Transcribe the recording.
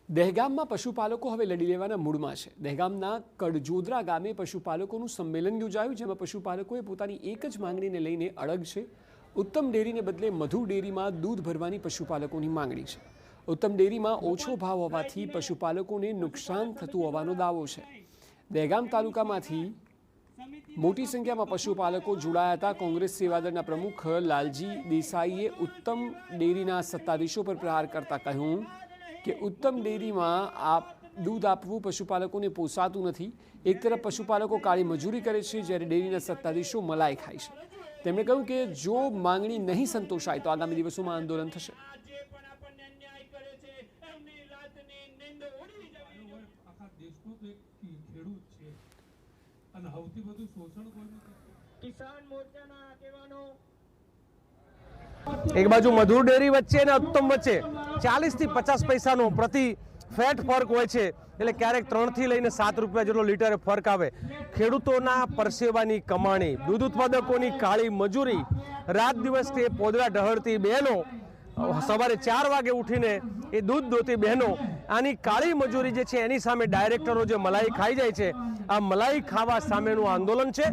દહેગામમાં પશુપાલકો હવે લડી લેવાના મૂડમાં છે। દહેગામના કડજોદરા ગામે પશુપાલકોનું સંમેલન યોજાયું, જેમાં પશુપાલકોએ પોતાની એક જ માંગણીને લઈને અડગ છે। ઉત્તમ ડેરીને બદલે મધુ ડેરીમાં દૂધ ભરવાની પશુપાલકોની માંગણી છે। ઉત્તમ ડેરીમાં ઓછો ભાવ હોવાથી પશુપાલકોને નુકસાન થતું હોવાનો દાવો છે। દહેગામ તાલુકામાંથી મોટી સંખ્યામાં પશુપાલકો જોડાયા હતા। કોંગ્રેસ સેવાદળના પ્રમુખ લાલજી દેસાઈએ ઉત્તમ ડેરીના સત્તાધીશો પર પ્રહાર કરતા કહ્યું કે ઉત્તમ ડેરીમાં દૂધ આપવું પશુપાલકોને પોસાતું નથી। એક તરફ પશુપાલકો કાળી મજૂરી કરે છે, જ્યારે ડેરીના સત્તાધીશો મલાઈ ખાય છે। તેમણે કહ્યું કે જો માંગણી નહીં સંતોષાય તો આગામી દિવસોમાં આંદોલન થશે। एक बाजू मधुर डेरी वच्चे ने उत्तम वच्चे 40 થી 50 પૈસાનો પ્રતિ ફેટ ફરક હોય છે। એટલે ક્યારેક 3 થી લઈને 7 રૂપિયા જેટલો લીટરે ફરક આવે। ખેડૂતોના પરસેવાની કમાણી, દૂધ ઉત્પાદકોની કાળી મજૂરી, રાત દિવસ તે પોદરા ઢહળતી બહેનો, સવારે 4 વાગે ઉઠીને એ દૂધ દોતી બહેનો, આની કાળી મજૂરી જે છે એની સામે ડાયરેક્ટરો જે મલાઈ ખાઈ જાય છે, આ મલાઈ ખાવા સામેનું આંદોલન છે।